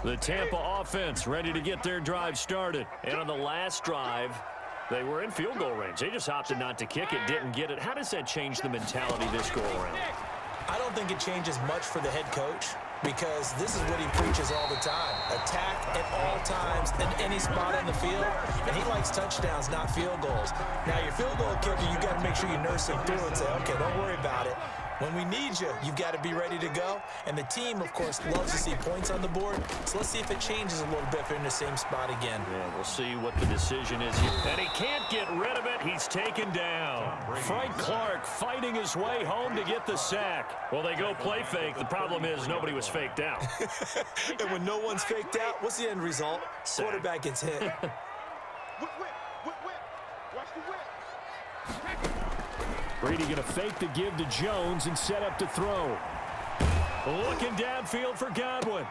The Tampa offense ready to get their drive started. And on the last drive, they were in field goal range. They just opted not to kick it, didn't get it. How does that change the mentality this go around? I don't think it changes much for the head coach because this is what he preaches all the time. Attack at all times in any spot on the field, and he likes touchdowns, not field goals. Now, your field goal kicker, you got to make sure you nurse him through and say, okay, don't worry about it. When we need you, you've got to be ready to go. And the team, of course, loves to see points on the board. So let's see if it changes a little bit if they're in the same spot again. Yeah, we'll see what the decision is here. And he can't get rid of it. He's taken down. Frank Clark fighting his way home to get the sack. Well, they go play fake. The problem is nobody was faked out. And when no one's faked out, what's the end result? Sack. Quarterback gets hit. Whip. Watch the whip. Brady going to fake the give to Jones and set up to throw. Looking downfield for Godwin.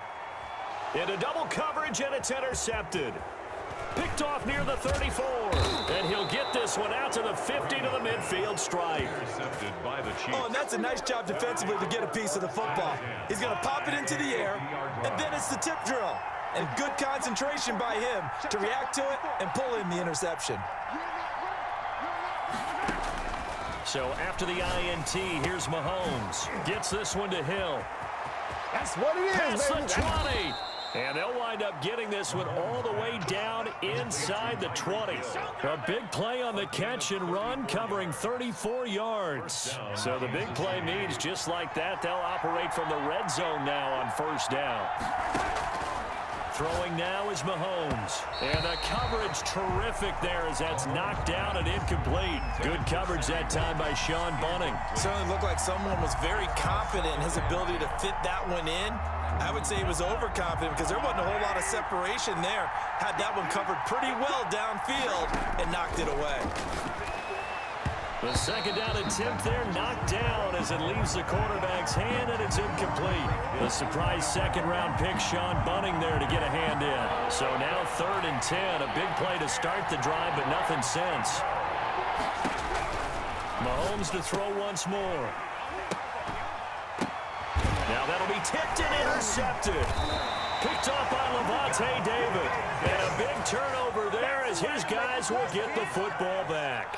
Into double coverage, and it's intercepted. Picked off near the 34. And he'll get this one out to the 50 to the midfield stripe. Intercepted by the Chiefs. Oh, and that's a nice job defensively to get a piece of the football. He's going to pop it into the air, and then it's the tip drill. And good concentration by him to react to it and pull in the interception. So after the INT, here's Mahomes. Gets this one to Hill. That's what it is, Past baby. the 20. And they'll wind up getting this one all the way down inside the 20. A big play on the catch and run, covering 34 yards. So the big play means just like that, they'll operate from the red zone now on first down. Throwing now is Mahomes. And the coverage terrific there as that's knocked down and incomplete. Good coverage that time by Sean Bunting. Certainly looked like someone was very confident in his ability to fit that one in. I would say he was overconfident because there wasn't a whole lot of separation there. Had that one covered pretty well downfield and knocked it away. The second down attempt there knocked down as it leaves the quarterback's hand, and it's incomplete. The surprise second-round pick, Sean Bunting, there to get a hand in. So now 3rd and 10, a big play to start the drive, but nothing since. Mahomes to throw once more. Now that'll be tipped and intercepted. Picked off by Levante David. And a big turnover there as his guys will get the football back.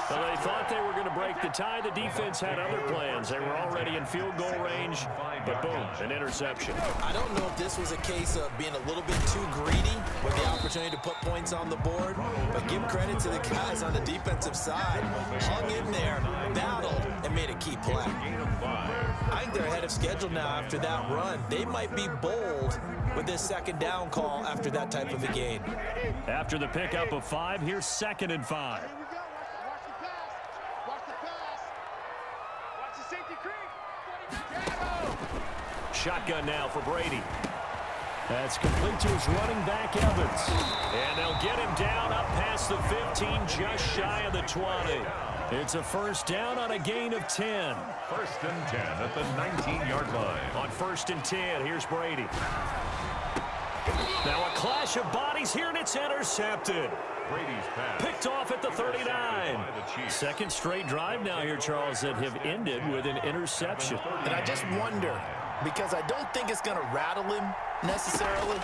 So they thought they were going to break the tie. The defense had other plans. They were already in field goal range, but boom, an interception. I don't know if this was a case of being a little bit too greedy with the opportunity to put points on the board, but give credit to the guys on the defensive side. Hung in there, battled, and made a key play. I think they're ahead of schedule now after that run. They might be bold with this second down call after that type of a gain. After the pickup of 5, here's 2nd and 5. Shotgun now for Brady. That's complete to his running back, Evans. And they'll get him down up past the 15, just shy of the 20. It's a first down on a gain of 10. 1st and 10 at the 19-yard line. On 1st and 10, here's Brady. Now a clash of bodies here, and it's intercepted. Brady's pass. Picked off at the 39. Second straight drive now here, Charles, that have ended with an interception. And I just wonder, because I don't think it's going to rattle him necessarily,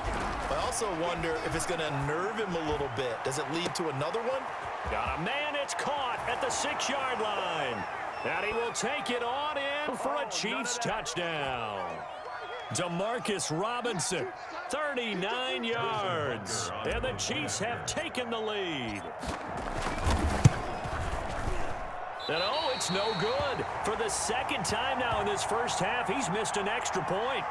but I also wonder if it's going to nerve him a little bit. Does it lead to another one? Got a man, it's caught at the 6-yard line. And he will take it on in for a Chiefs touchdown. Demarcus Robinson, 39 yards. And the Chiefs have taken the lead. And oh, it's no good. For the second time now in this first half, he's missed an extra point.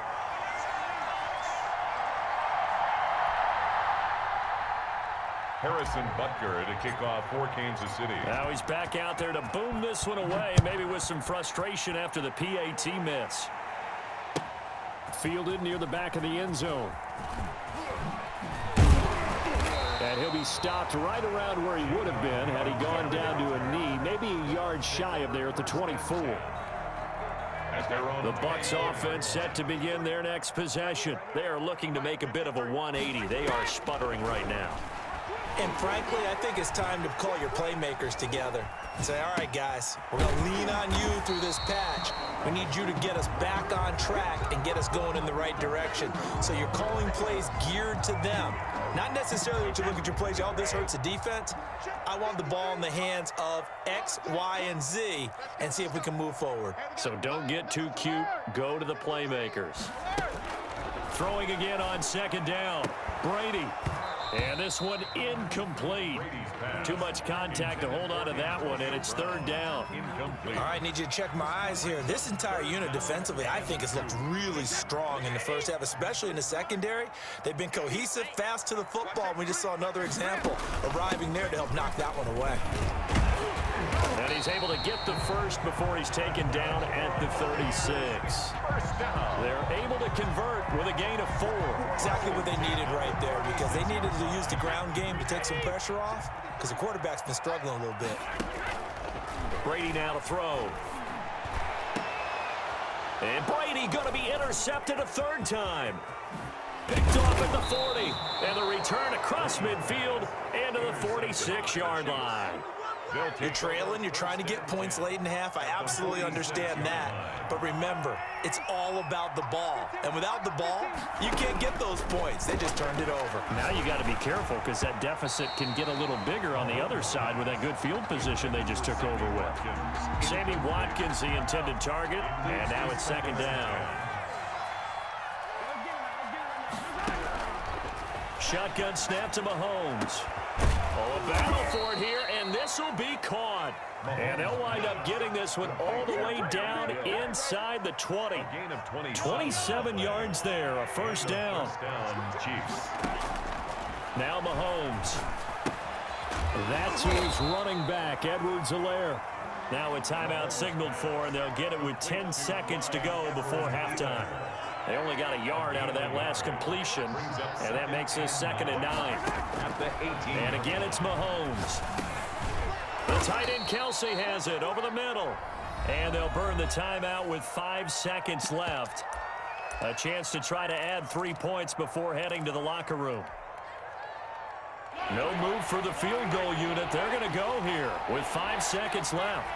Harrison Butker to kick off for Kansas City. Now he's back out there to boom this one away, maybe with some frustration after the PAT miss. Fielded near the back of the end zone. And he'll be stopped right around where he would have been had he gone down to a knee, maybe a yard shy of there at the 24. The Bucs offense set to begin their next possession. They are looking to make a bit of a 180. They are sputtering right now. And frankly, I think it's time to call your playmakers together and say, all right, guys, we're going to lean on you through this patch. We need you to get us back on track and get us going in the right direction. So you're calling plays geared to them. Not necessarily that you look at your plays, oh, this hurts the defense. I want the ball in the hands of X, Y, and Z and see if we can move forward. So don't get too cute. Go to the playmakers. Throwing again on second down. Brady. And this one incomplete. Too much contact to hold on to that one, and it's third down. All right, I need you to check my eyes here. This entire unit defensively, I think, has looked really strong in the first half, especially in the secondary. They've been cohesive, fast to the football, and we just saw another example arriving there to help knock that one away. And he's able to get the first before he's taken down at the 36. They're able to convert with a gain of 4. Exactly what they needed right there, because they needed to use the ground game to take some pressure off, because the quarterback's been struggling a little bit. Brady now to throw. And Brady going to be intercepted a third time. Picked off at the 40. And the return across midfield into the 46-yard line. You're trailing, you're trying to get points late in half. I absolutely understand that. But remember, it's all about the ball. And without the ball, you can't get those points. They just turned it over. Now you got to be careful because that deficit can get a little bigger on the other side with that good field position they just took over with. Sammy Watkins, the intended target, and now it's second down. Shotgun snap to Mahomes. Oh, a battle for it here, and this will be caught. And they'll wind up getting this one all the way down inside the 20. 27 yards there, a first down. Now Mahomes. That's his running back, Edwards-Helaire. Now a timeout signaled for, and they'll get it with 10 seconds to go before halftime. They only got a yard out of that last completion, and that makes this 2nd and 9. And again, it's Mahomes. The tight end Kelsey has it over the middle. And they'll burn the timeout with 5 seconds left. A chance to try to add 3 points before heading to the locker room. No move for the field goal unit. They're going to go here with 5 seconds left.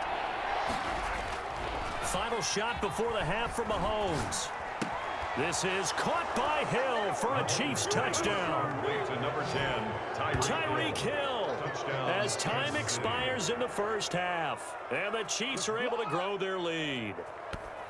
Final shot before the half for Mahomes. This is caught by Hill for a Chiefs touchdown. Tyreek Hill as time expires in the first half. And the Chiefs are able to grow their lead.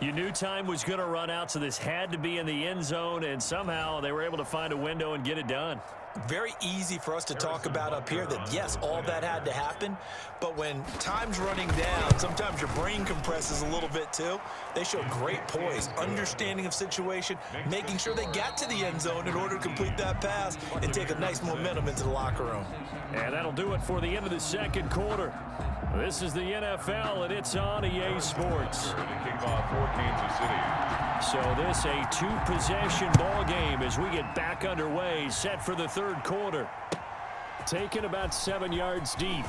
You knew time was going to run out, so this had to be in the end zone, and somehow they were able to find a window and get it done. Very easy for us to talk about up here that, yes, all that had to happen, but when time's running down, sometimes your brain compresses a little bit too. They showed great poise, understanding of situation, making sure they got to the end zone in order to complete that pass and take a nice momentum into the locker room. And that'll do it for the end of the second quarter. This is the NFL, and it's on EA Sports. Kickoff for Kansas City. So this a 2-possession ball game as we get back underway, set for the third quarter. Taken about 7 yards deep.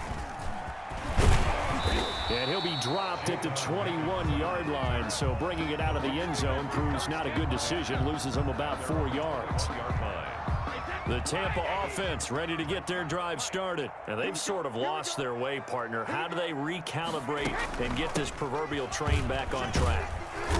And he'll be dropped at the 21-yard line, so bringing it out of the end zone proves not a good decision, loses him about 4 yards. The Tampa offense ready to get their drive started. And they've sort of lost their way, partner. How do they recalibrate and get this proverbial train back on track?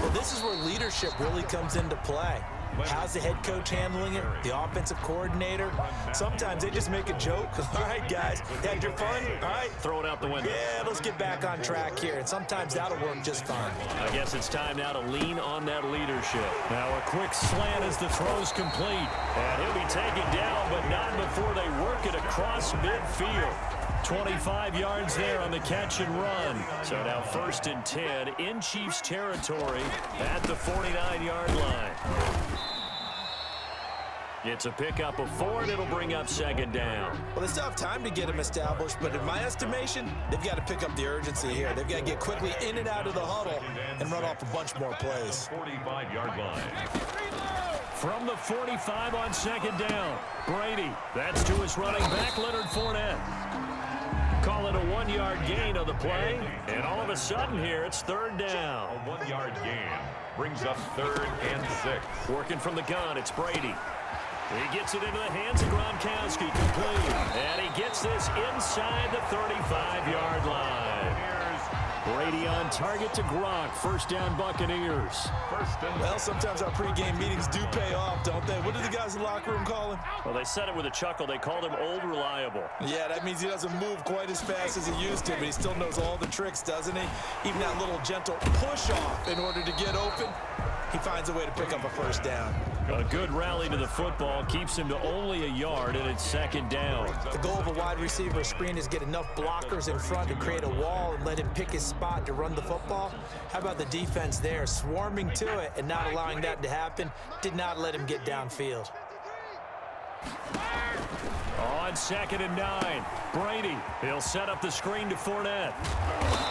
Well, this is where leadership really comes into play. How's the head coach handling it? The offensive coordinator? Sometimes they just make a joke. All right, guys, had your fun? All right. Throw it out the window. Yeah, let's get back on track here. And sometimes that'll work just fine. I guess it's time now to lean on that leadership. Now a quick slant as the throw's complete. And he'll be taken down, but not before they work it across midfield. 25 yards there on the catch and run. So now 1st and 10 in Chiefs territory at the 49-yard line. It's a pickup of 4, and it'll bring up 2nd down. Well, they still have time to get him established, but in my estimation, they've got to pick up the urgency here. They've got to get quickly in and out of the huddle and run off a bunch more plays. 45-yard line. From the 45 on 2nd down, Brady. That's to his running back, Leonard Fournette. Call it a 1-yard gain on the play, and all of a sudden here, it's 3rd down. A 1-yard gain brings up 3rd and 6. Working from the gun, it's Brady. He gets it into the hands of Gronkowski, complete. And he gets this inside the 35-yard line. Brady on target to Gronk. First down, Buccaneers. Well, sometimes our pregame meetings do pay off, don't they? What do the guys in the locker room call him? Well, they said it with a chuckle. They called him Old Reliable. Yeah, that means he doesn't move quite as fast as he used to, but he still knows all the tricks, doesn't he? Even that little gentle push-off in order to get open, he finds a way to pick up a first down. A good rally to the football keeps him to only a yard, and it's second down. The goal of a wide receiver screen is get enough blockers in front to create a wall and let him pick his spot to run the football. How about the defense there, swarming to it and not allowing that to happen? Did not let him get downfield. On 2nd and 9, Brady. He'll set up the screen to Fournette.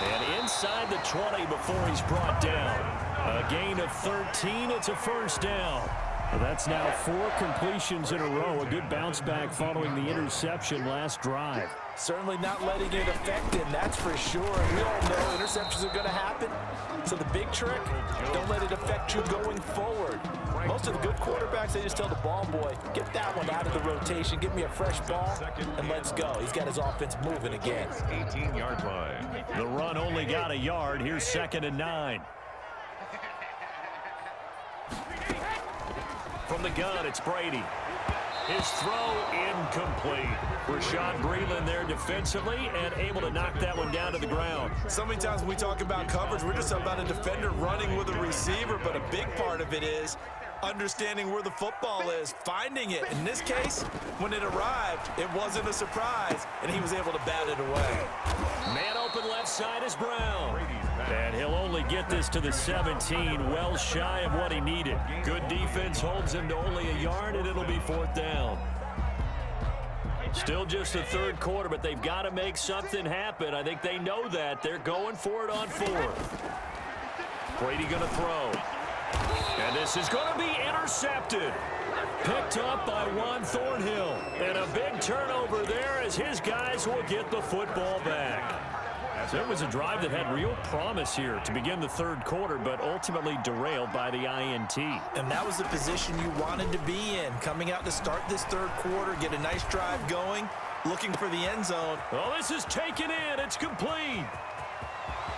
And inside the 20 before he's brought down. A gain of 13. It's a first down. Well, that's now 4 completions in a row. A good bounce back following the interception last drive. Certainly not letting it affect him, that's for sure. And we all know interceptions are going to happen. So the big trick, don't let it affect you going forward. Most of the good quarterbacks, they just tell the ball boy, get that one out of the rotation, give me a fresh ball, and let's go. He's got his offense moving again. 18-yard line. The run only got a yard. Here's 2nd and 9. From the gun, it's Brady. His throw incomplete. Rashad Breeland there defensively and able to knock that one down to the ground. So many times when we talk about coverage, we're just about a defender running with a receiver, but a big part of it is understanding where the football is, finding it. In this case, when it arrived, it wasn't a surprise, and he was able to bat it away. Man open left side is Brown. And he'll only get this to the 17, well shy of what he needed. Good defense holds him to only a yard, and it'll be 4th down. Still just the third quarter, but they've got to make something happen. I think they know that. They're going for it on 4th. Brady going to throw. And this is going to be intercepted. Picked up by Juan Thornhill. And a big turnover there as his guys will get the football back. There was a drive that had real promise here to begin the third quarter, but ultimately derailed by the INT. And that was the position you wanted to be in, coming out to start this third quarter, get a nice drive going, looking for the end zone. Oh, this is taken in. It's complete.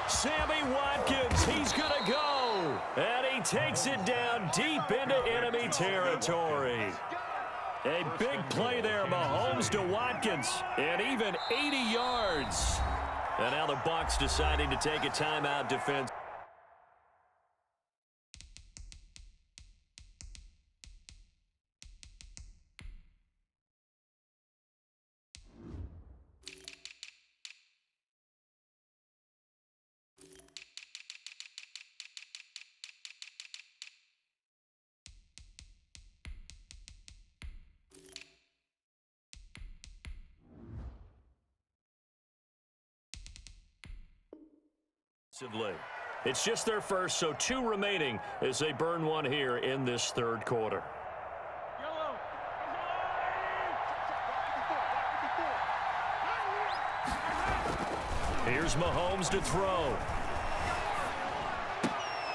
Sammy Watkins, he's going to go. And he takes it down deep into enemy territory. A big play there, Mahomes to Watkins, and even 80 yards. And now the Bucs deciding to take a timeout defense. It's just their first, so 2 remaining as they burn one here in this third quarter. Here's Mahomes to throw.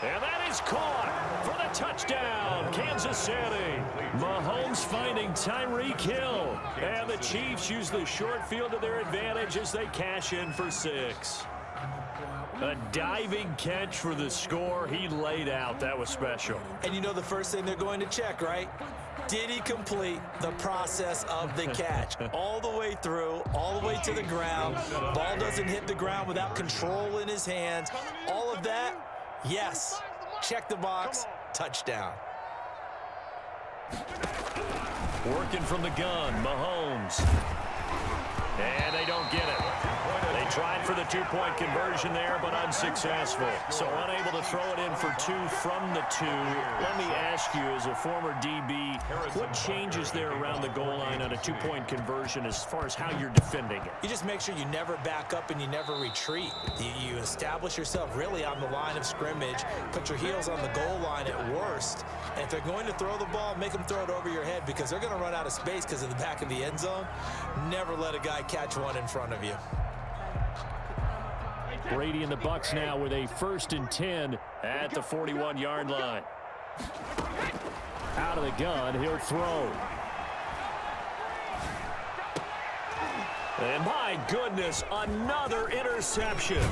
And that is caught for the touchdown, Kansas City. Mahomes finding Tyreek Hill. And the Chiefs use the short field to their advantage as they cash in for 6. A diving catch for the score. He laid out. That was special. And you know the first thing they're going to check, right? Did he complete the process of the catch? All the way through, all the way to the ground. Ball doesn't hit the ground without control in his hands. All of that, yes. Check the box. Touchdown. Working from the gun, Mahomes. And they don't get it. They tried for the 2-point conversion there, but unsuccessful. So unable to throw it in for 2 from the 2. Let me ask you, as a former DB, what changes there around the goal line on a 2-point conversion as far as how you're defending it? You just make sure you never back up and you never retreat. You establish yourself really on the line of scrimmage, put your heels on the goal line at worst, and if they're going to throw the ball, make them throw it over your head because they're going to run out of space because of the back of the end zone. Never let a guy catch one in front of you. Brady and the Bucs now with a 1st and 10 at the 41-yard line. Out of the gun, he'll throw. And my goodness, another interception.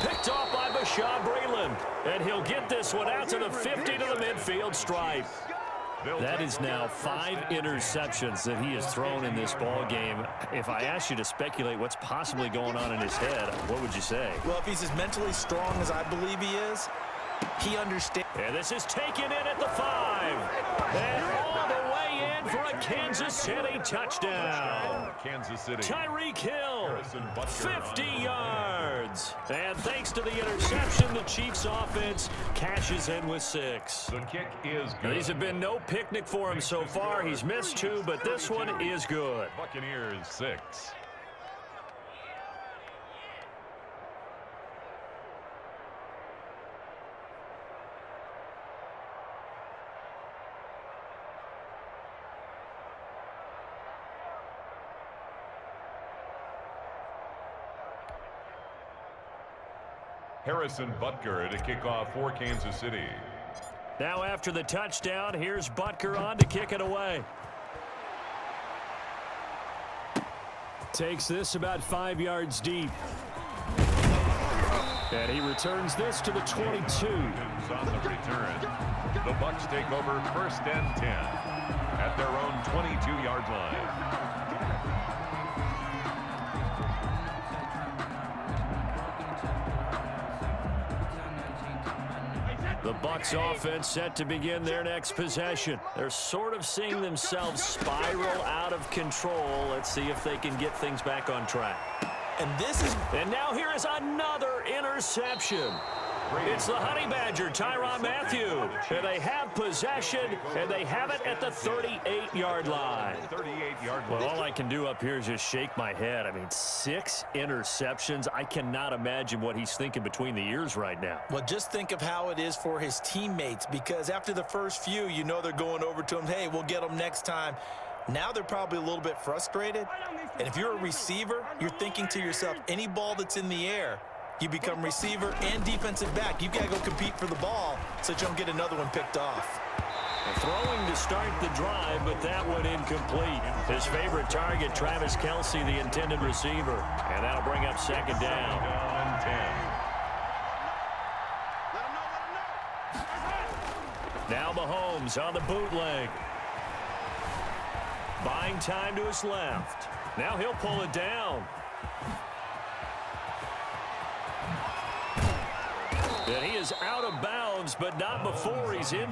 Picked off by Bashaud Breeland. And he'll get this one out to the 50 to the midfield stripe. That is now 5 interceptions that he has thrown in this ball game. If I asked you to speculate what's possibly going on in his head, what would you say? Well, if he's as mentally strong as I believe he is, he understands. And this is taken in at the 5. And all the way in for a Kansas City touchdown. Kansas City. Tyreek Hill, 50 yards. And thanks to the interception, the Chiefs offense cashes in with 6. The kick is good. These have been no picnic for him so far. He's missed 2, but this one is good. Buccaneers 6. Harrison Butker to kick off for Kansas City. Now after the touchdown, here's Butker on to kick it away. Takes this about 5 yards deep. And he returns this to the 22. On the return. The Bucs take over 1st and 10 at their own 22-yard line. The Bucs offense set to begin their next possession. They're sort of seeing themselves spiral out of control. Let's see if they can get things back on track. And now here is another interception. It's the Honey Badger, Tyrann Mathieu. And they have possession, and they have it at the 38-yard line. 38-yard line. Well, all I can do up here is just shake my head. I mean, 6 interceptions. I cannot imagine what he's thinking between the ears right now. Well, just think of how it is for his teammates, because after the first few, you know they're going over to him, hey, we'll get them next time. Now they're probably a little bit frustrated. And if you're a receiver, you're thinking to yourself, any ball that's in the air, you become receiver and defensive back. You've got to go compete for the ball so that you don't get another one picked off. Throwing to start the drive, but that one incomplete. His favorite target, Travis Kelce, the intended receiver. And that'll bring up 2nd down. On 10. Now Mahomes on the bootleg. Buying time to his left. Now he'll pull it down. And he is out of bounds, but not before he's in.